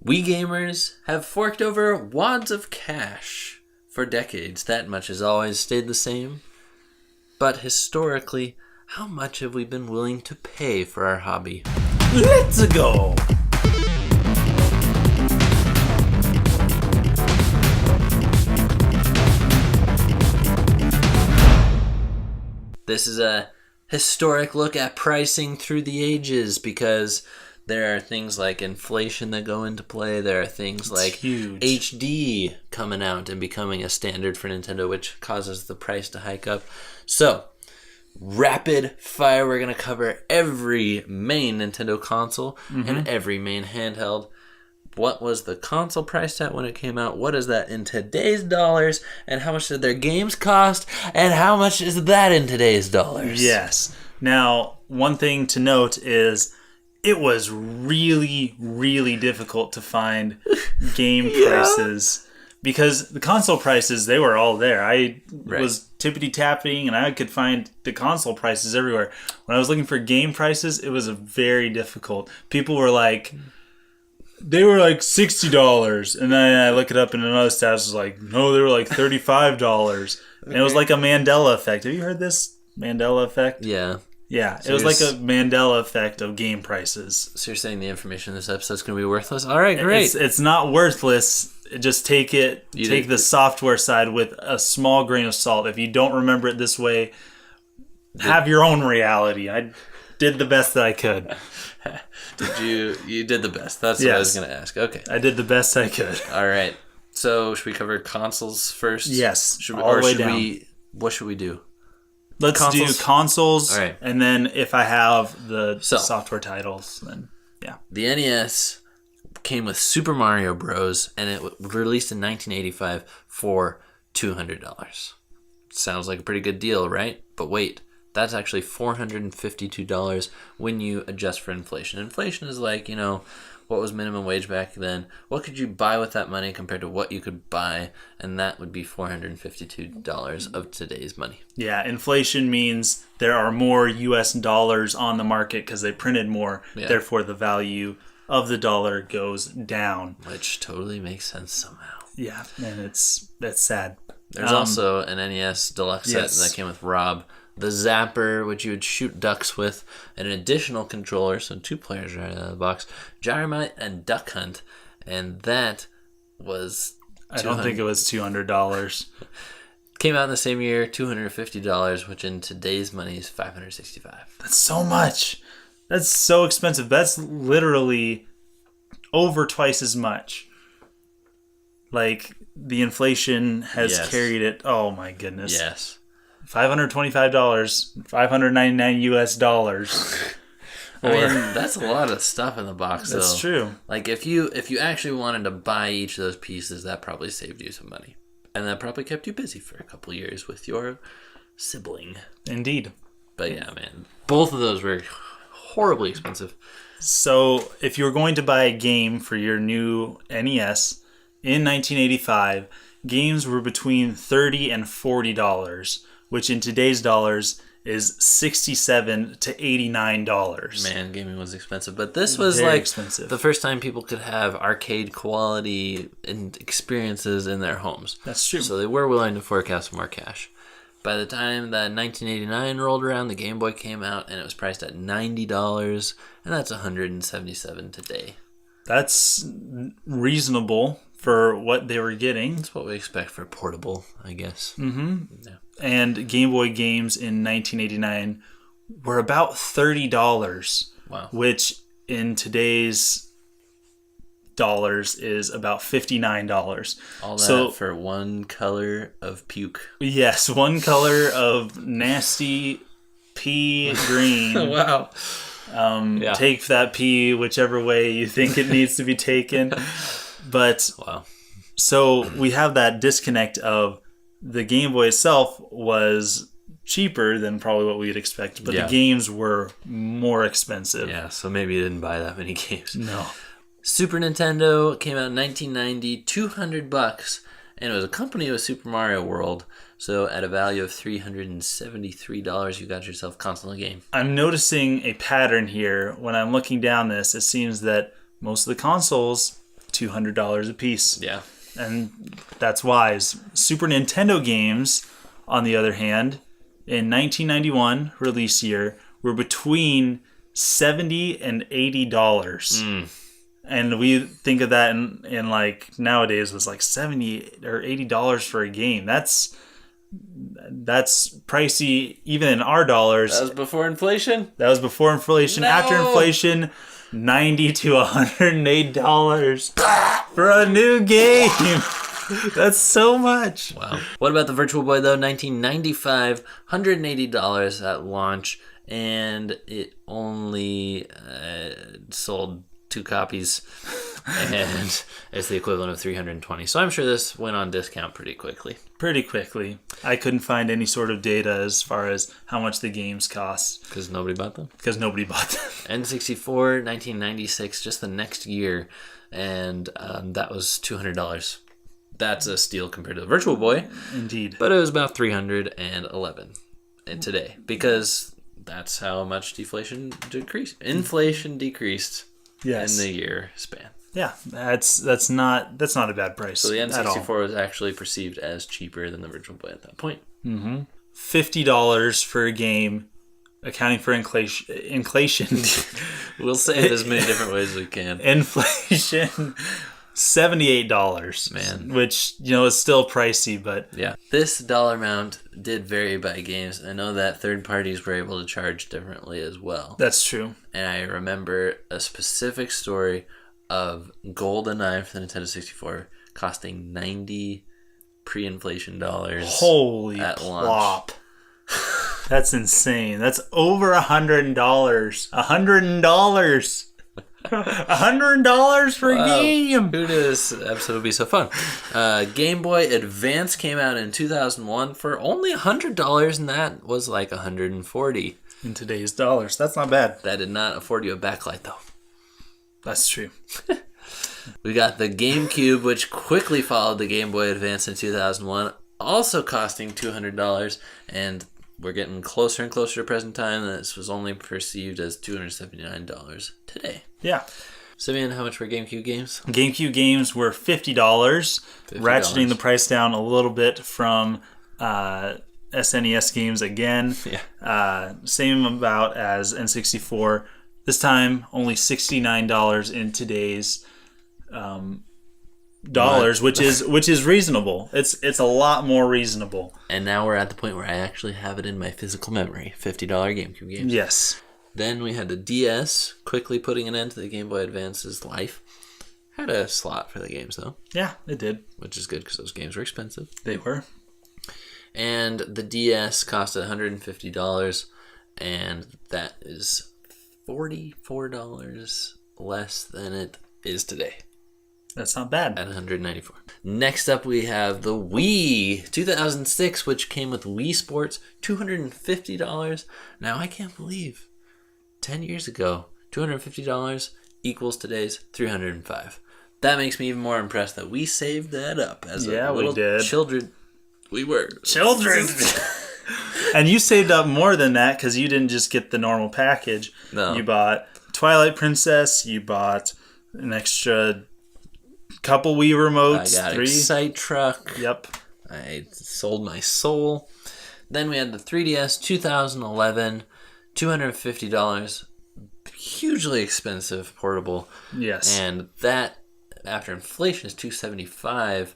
We gamers have forked over wads of cash for decades. That much has always stayed the same. But historically, how much have we been willing to pay for our hobby? Let's go! This is a historic look at pricing through the ages because there are things like inflation that go into play. There are things like huge. HD coming out and becoming a standard for Nintendo, which causes the price to hike up. So, rapid fire, we're going to cover every main Nintendo console and every main handheld. What was the console priced at when it came out? What is that in today's dollars? And how much did their games cost? And how much is that in today's dollars? Yes. Now, one thing to note is it was really, really difficult to find game prices because the console prices, they were all there. I was tippity-tapping and I could find the console prices everywhere. When I was looking for game prices, it was very difficult. People were like, they were like $60. And then I look it up and another status was like, no, they were like $35. And it was like a Mandela effect. Have you heard this Mandela effect? Yeah. Yeah, so it was like a Mandela effect of game prices. So you're saying the information in this episode is going to be worthless? All right, great. It's not worthless. Just take the software side with a small grain of salt. If you don't remember it this way, have your own reality. I did the best that I could. You did the best. That's what I was going to ask. Okay. I did the best I could. All right. So should we cover consoles first? Yes. What should we do? Let's do consoles, all right. And then if I have the software titles, then yeah. The NES came with Super Mario Bros. And it was released in 1985 for $200. Sounds like a pretty good deal, right? But wait, that's actually $452 when you adjust for inflation. Inflation is like, what was minimum wage back then? What could you buy with that money compared to what you could buy? And that would be $452 of today's money. Yeah, inflation means there are more U.S. dollars on the market because they printed more. Yeah. Therefore, the value of the dollar goes down. Which totally makes sense somehow. Yeah, and that's sad. There's also an NES deluxe set that came with Rob. The Zapper, which you would shoot ducks with, and an additional controller, so 2 players right out of the box, Gyromite and Duck Hunt, and that was I don't think it was $200. Came out in the same year, $250, which in today's money is $565. That's so much. That's so expensive. That's literally over twice as much. Like, the inflation has carried it. Oh, my goodness. Yes. $525, $599 US dollars. I mean, that's a lot of stuff in the box. That's true. Like if you actually wanted to buy each of those pieces, that probably saved you some money, and that probably kept you busy for a couple years with your sibling. Indeed. But yeah, man, both of those were horribly expensive. So if you were going to buy a game for your new NES in 1985, games were between $30 and $40. Which in today's dollars is $67 to $89. Man, gaming was expensive. But this was very like expensive. The first time people could have arcade quality and experiences in their homes. That's true. So they were willing to forecast more cash. By the time that 1989 rolled around, the Game Boy came out and it was priced at $90, and that's $177 today. That's reasonable for what they were getting. That's what we expect for portable, I guess. Mm-hmm. Yeah. And Game Boy games in 1989 were about $30. Wow. Which in today's dollars is about $59. All that for one color of puke. Yes, one color of nasty pea green. Wow. Take that pea whichever way you think it needs to be taken. But wow. So we have that disconnect of the Game Boy itself was cheaper than probably what we'd expect, but the games were more expensive. Yeah, so maybe you didn't buy that many games. No. Super Nintendo came out in 1990, $200, and it was accompanied with Super Mario World. So at a value of $373, you got yourself a console game. I'm noticing a pattern here. When I'm looking down this, it seems that most of the consoles $200 a piece. Yeah. And that's wise. Super Nintendo games, on the other hand, in 1991 release year, were between $70 and $80. And we think of that in like nowadays was like $70 or $80 for a game. That's pricey even in our dollars. That was before inflation? That was before inflation. No! After inflation, $90 to $108 for a new game. That's so much. Wow. What about the Virtual Boy, though? 1995, $180 at launch, and it only sold 2 copies, and it's the equivalent of $320. So I'm sure this went on discount pretty quickly. Pretty quickly. I couldn't find any sort of data as far as how much the games cost. Because nobody bought them? Because nobody bought them. N64, 1996, just the next year, and that was $200. That's a steal compared to the Virtual Boy. Indeed. But it was about $311 today, because that's how much inflation decreased. Yes. In the year span. Yeah, that's not a bad price. So the N64 at all. was actually perceived as cheaper than the Virtual Boy at that point. Mm-hmm. $50 for a game, accounting for inflation. We'll say it as many different ways as we can. Inflation, $78. Man. Which, is still pricey, but... Yeah. This dollar amount did vary by games. I know that third parties were able to charge differently as well. That's true. And I remember a specific story of GoldenEye for the Nintendo 64 costing $90 pre-inflation dollars. Holy at plop. launch. That's insane. That's over $100. $100. $100 for a game. Who knew this episode would be so fun? Game Boy Advance came out in 2001 for only $100, and that was like $140 in today's dollars. That's not bad. That did not afford you a backlight, though. That's true. We got the GameCube, which quickly followed the Game Boy Advance in 2001, also costing $200, and we're getting closer and closer to present time. This was only perceived as $279 today. Yeah. Simeon, how much were GameCube games? GameCube games were $50, ratcheting the price down a little bit from SNES games again. Yeah. Same amount as N64. This time, only $69 in today's dollars, which is reasonable. It's a lot more reasonable. And now we're at the point where I actually have it in my physical memory. $50 GameCube games. Yes. Then we had the DS, quickly putting an end to the Game Boy Advance's life. Had a slot for the games, though. Yeah, it did. Which is good, because those games were expensive. They were. And the DS costed $150, and that is $44 less than it is today. That's not bad. At $194. Next up, we have the Wii 2006, which came with Wii Sports, $250. Now, I can't believe 10 years ago, $250 equals today's $305. That makes me even more impressed that we saved that up as little children. We were children. And you saved up more than that because you didn't just get the normal package. No. You bought Twilight Princess. You bought an extra couple Wii remotes. I got 3. Excite Truck. Yep. I sold my soul. Then we had the 3DS 2011, $250. Hugely expensive portable. Yes. And that, after inflation, is $275.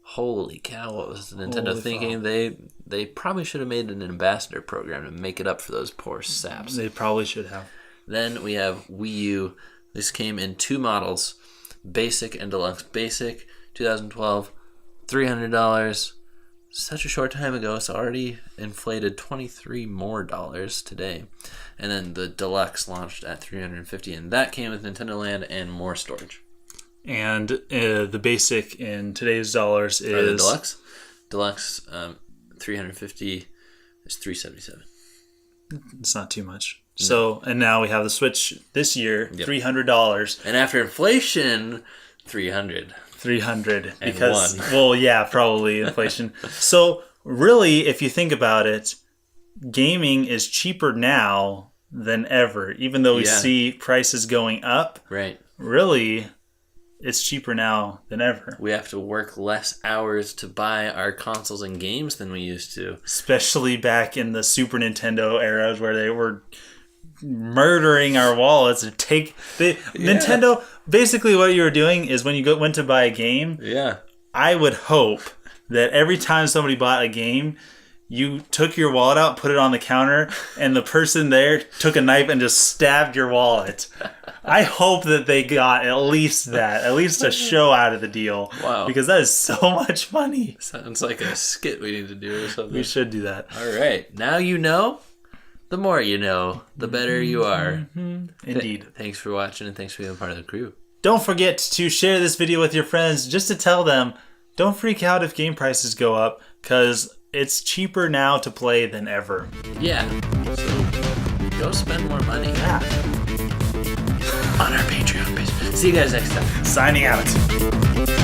Holy cow, what was Nintendo thinking? They probably should have made an ambassador program to make it up for those poor saps. They probably should have. Then we have Wii U. This came in 2 models, Basic and Deluxe. Basic, 2012, $300. Such a short time ago, it's already inflated $23 more today. And then the Deluxe launched at $350, and that came with Nintendo Land and more storage. And the Basic in today's dollars is... the Deluxe? Deluxe, $350 is $377. It's not too much. No. So, and now we have the Switch this year, yep. $300. And after inflation, $300. $300. And because, one. Well, yeah, probably inflation. So, really, if you think about it, gaming is cheaper now than ever. Even though we see prices going up. Right. Really... it's cheaper now than ever. We have to work less hours to buy our consoles and games than we used to. Especially back in the Super Nintendo eras where they were murdering our wallets to take... Nintendo, basically what you were doing is when you went to buy a game, I would hope that every time somebody bought a game, you took your wallet out, put it on the counter, and the person there took a knife and just stabbed your wallet. I hope that they got at least a show out of the deal. Wow. Because that is so much money. Sounds like a skit we need to do or something. We should do that. All right. Now you know. The more you know, the better you are. Indeed. Thanks for watching and thanks for being part of the crew. Don't forget to share this video with your friends just to tell them, don't freak out if game prices go up, because it's cheaper now to play than ever. Yeah. So go spend more money. Yeah. On our Patreon page. See you guys next time. Signing out.